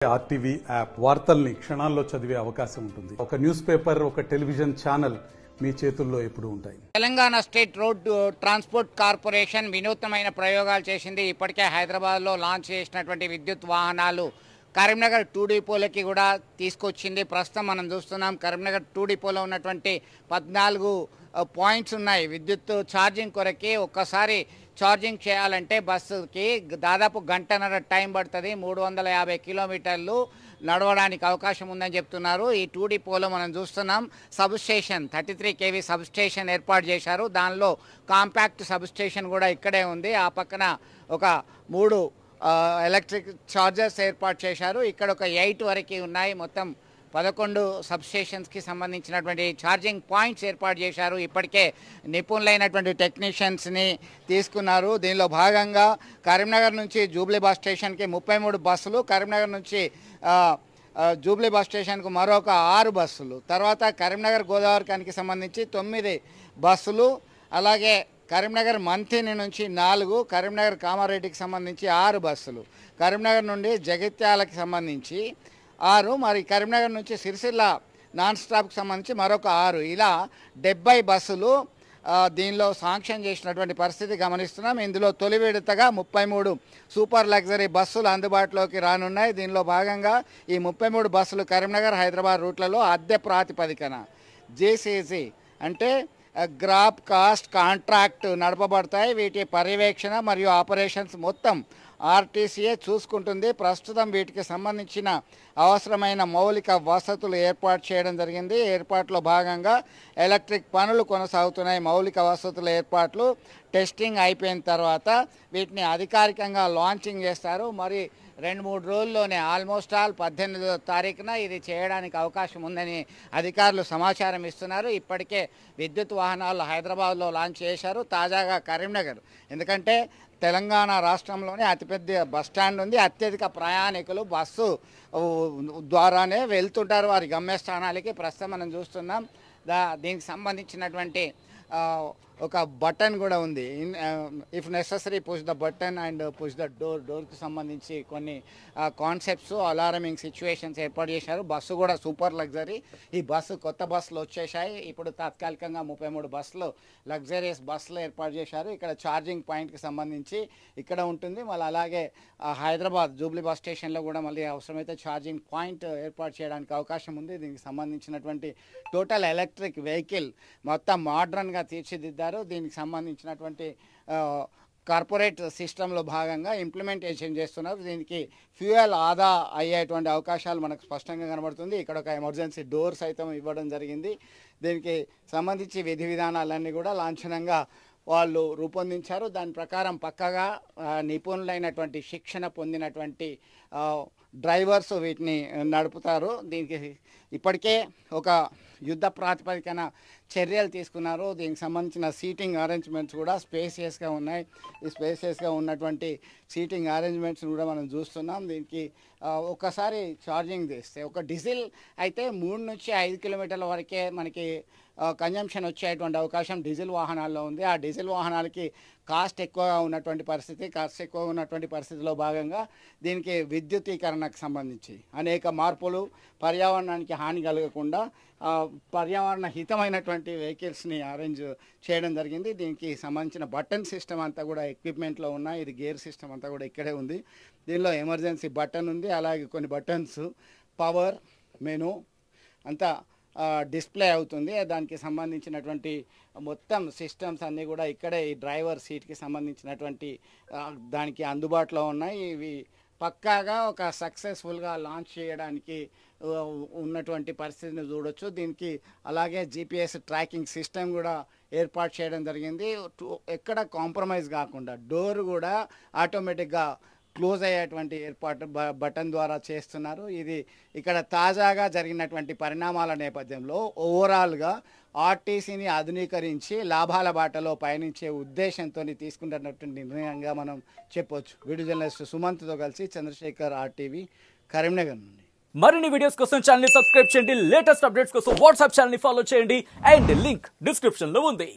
RTV app వార్తల్ని క్షణాల్లో చదివే అవకాశం ఉంటుంది. ఒక న్యూస్ పేపర్, ఒక టెలివిజన్ ఛానల్ మీ చేతుల్లో ఎప్పుడు ఉంటాయి. Telangana state road transport corporation వినూత్నమైన ప్రయోగాలు చేసింది. ఇప్పటికే హైదరాబాద్లో లాంచ్ చేసినటువంటి విద్యుత్ వాహనాలు కరీంనగర్ 2 డిపోలకి కూడా తీసుకొచ్చింది. ప్రస్తుతం మనం చూస్తున్నాం కరీంనగర్ 2 డిపోలో ఉన్నటువంటి 14 పాయింట్స్ ఉన్నాయి విద్యుత్ ఛార్జింగ్ కొరకి. ఒక్కసారి ఛార్జింగ్ చేయాలంటే బస్సుకి దాదాపు గంటన్నర టైం పడుతుంది. 350 కిలోమీటర్లు నడవడానికి అవకాశం ఉందని చెప్తున్నారు. ఈ 2 డిపోలో మనం చూస్తున్నాం sub station 33 kV sub station ఏర్పాటు చేశారు. దానిలో కాంపాక్ట్ సబ్ స్టేషన్ కూడా ఇక్కడే ఉంది. ఆ పక్కన ఒక 3 ఎలక్ట్రిక్ ఛార్జర్స్ ఏర్పాటు చేశారు. ఇక్కడ ఒక 8 వరకు ఉన్నాయి. మొత్తం 11 సబ్ స్టేషన్స్కి సంబంధించినటువంటి ఛార్జింగ్ పాయింట్స్ ఏర్పాటు చేశారు. ఇప్పటికే నిపుణులైనటువంటి టెక్నీషియన్స్ని తీసుకున్నారు. దీనిలో భాగంగా కరీంనగర్ నుంచి జూబ్లీ బస్ స్టేషన్కి 33 బస్సులు, కరీంనగర్ నుంచి జూబ్లీ బస్ స్టేషన్కు మరొక 6 బస్సులు, తర్వాత కరీంనగర్ గోదావరికానికి సంబంధించి 9 బస్సులు, అలాగే కరీంనగర్ మంథిని నుంచి 4, కరీంనగర్ కామారెడ్డికి సంబంధించి 6 బస్సులు, కరీంనగర్ నుండి జగిత్యాలకి సంబంధించి 6, మరి కరీంనగర్ నుంచి సిరిసిల్ల నాన్ స్టాప్కి సంబంధించి మరొక 6, ఇలా 70 బస్సులు దీనిలో శాంక్షన్ చేసినటువంటి పరిస్థితి గమనిస్తున్నాం. ఇందులో తొలి విడతగా 33 సూపర్ లగ్జరీ బస్సులు అందుబాటులోకి రానున్నాయి. దీనిలో భాగంగా ఈ 33 బస్సులు కరీంనగర్ హైదరాబాద్ రూట్లలో అద్దె ప్రాతిపదికన జేసీసీ అంటే గ్రాప్ కాస్ట్ కాంట్రాక్ట్ నడపబడతాయి. వీటి పర్యవేక్షణ మరియు ఆపరేషన్స్ మొత్తం ఆర్టీసీఏ చూసుకుంటుంది. ప్రస్తుతం వీటికి సంబంధించిన అవసరమైన మౌలిక వసతులు ఏర్పాటు చేయడం జరిగింది. ఏర్పాట్లో భాగంగా ఎలక్ట్రిక్ పనులు కొనసాగుతున్నాయి. మౌలిక వసతుల ఏర్పాట్లు టెస్టింగ్ అయిపోయిన తర్వాత వీటిని అధికారికంగా లాంచింగ్ చేస్తారు. మరి 2-3 రోజుల్లోనే ఆల్మోస్ట్ ఆల్ 18వ తారీఖున ఇది చేయడానికి అవకాశం ఉందని అధికారులు సమాచారం ఇస్తున్నారు. ఇప్పటికే విద్యుత్ వాహనాలు హైదరాబాద్లో లాంచ్ చేశారు. తాజాగా కరీంనగర్, ఎందుకంటే తెలంగాణ రాష్ట్రంలోనే అతిపెద్ద బస్టాండ్ ఉంది. అత్యధిక ప్రయాణికులు బస్సు ద్వారానే వెళ్తుంటారు వారి గమ్యస్థానాలకి. ప్రస్తుతం మనం చూస్తున్నాం దీనికి సంబంధించినటువంటి ఒక బటన్ కూడా ఉంది. If necessary push the button and push the డోర్కి సంబంధించి కొన్ని కాన్సెప్ట్స్, అలారమింగ్ సిచ్యువేషన్స్ ఏర్పాటు చేశారు. బస్సు కూడా సూపర్ లగ్జరీ. ఈ బస్సు కొత్త బస్సులు వచ్చేసాయి. ఇప్పుడు తాత్కాలికంగా 33 బస్సులు లగ్జరియస్ బస్సులు ఏర్పాటు చేశారు. ఇక్కడ ఛార్జింగ్ పాయింట్కి సంబంధించి ఇక్కడ ఉంటుంది. మళ్ళీ అలాగే హైదరాబాద్ జూబ్లీ బస్ స్టేషన్లో కూడా మళ్ళీ అవసరమైతే ఛార్జింగ్ పాయింట్ ఏర్పాటు చేయడానికి అవకాశం ఉంది. దీనికి సంబంధించినటువంటి టోటల్ ఎలక్ట్రిక్ వెహికల్ మొత్తం మోడ్రన్గా తీర్చిదిద్దారు. దీనికి సంబంధించినటువంటి కార్పొరేట్ సిస్టంలో భాగంగా ఇంప్లిమెంటేషన్ చేస్తున్నారు. దీనికి ఫ్యూయల్ ఆదా అయ్యేటువంటి అవకాశాలు మనకు స్పష్టంగా కనబడుతుంది. ఇక్కడ ఒక ఎమర్జెన్సీ డోర్ సైతం ఇవ్వడం జరిగింది. దీనికి సంబంధించి విధి విధానాలన్నీ కూడా లాంఛనంగా వాళ్ళు రూపొందించారు. దాని ప్రకారం పక్కగా నిపుణులైనటువంటి శిక్షణ పొందినటువంటి డ్రైవర్స్ వీటిని నడుపుతారు. దీనికి ఇప్పటికే ఒక యుద్ధ ప్రాతిపదికన చర్యలు తీసుకున్నారు. దీనికి సంబంధించిన సీటింగ్ అరేంజ్మెంట్స్ కూడా స్పేసియస్గా ఉన్నాయి. ఈ స్పేసియస్గా ఉన్నటువంటి సీటింగ్ అరేంజ్మెంట్స్ కూడా మనం చూస్తున్నాం. దీనికి ఒకసారి ఛార్జింగ్ చేస్తే ఒక డీజిల్ అయితే 3 నుంచి 5 కిలోమీటర్ల వరకే మనకి కన్జంప్షన్ వచ్చేటువంటి అవకాశం డీజిల్ వాహనాల్లో ఉంది. ఆ డీజిల్ వాహనాలకి కాస్ట్ ఎక్కువగా ఉన్నటువంటి పరిస్థితిలో భాగంగా దీనికి విద్యుతీకరణకు సంబంధించి అనేక మార్పులు, పర్యావరణానికి హాని కలగకుండా పర్యావరణ హితమైనటువంటి వెహికల్స్ని అరేంజ్ చేయడం జరిగింది. దీనికి సంబంధించిన బటన్ సిస్టమ్ అంతా కూడా ఎక్విప్మెంట్లో ఉన్నాయి. ఇది గేర్ సిస్టమ్ అంతా కూడా ఇక్కడే ఉంది. దీనిలో ఎమర్జెన్సీ బటన్ ఉంది. అలాగే కొన్ని బటన్స్, పవర్, మెనూ అంతా డిస్ప్లే అవుతుంది. దానికి సంబంధించినటువంటి మొత్తం సిస్టమ్స్ అన్నీ కూడా ఇక్కడే ఈ డ్రైవర్ సీట్కి సంబంధించినటువంటి దానికి అందుబాటులో ఉన్నాయి. ఇవి పక్కాగా ఒక సక్సెస్ఫుల్గా లాంచ్ చేయడానికి ఉన్నటువంటి పరిస్థితిని చూడొచ్చు. దీనికి అలాగే జీపీఎస్ ట్రాకింగ్ సిస్టమ్ కూడా ఏర్పాటు చేయడం జరిగింది. ఎక్కడ కాంప్రమైజ్ కాకుండా డోర్ కూడా ఆటోమేటిక్గా క్లోజ్ అయ్యేటువంటి ఏర్పాటు బటన్ ద్వారా చేస్తున్నారు. ఇది ఇక్కడ తాజాగా జరిగినటువంటి పరిణామాల నేపథ్యంలో ఓవరాల్గా ఆర్టీసీని ఆధునీకరించి లాభాల బాటలో పయనించే ఉద్దేశంతో తీసుకున్నటువంటి నిర్ణయంగా మనం చెప్పొచ్చు. వీడియో జర్నలిస్ట్ సుమంత్తో కలిసి చంద్రశేఖర్, ఆర్టీవీ, కరీంనగర్ నుండి. మరిన్ని వీడియోస్ కోసం ఛానల్ ని సబ్స్క్రైబ్ చేయండి. లేటెస్ట్ అప్డేట్స్ కోసం వాట్సాప్ ఛానల్ ని ఫాలో చేయండి. అండ్ లింక్ డిస్క్రిప్షన్ లో ఉంది.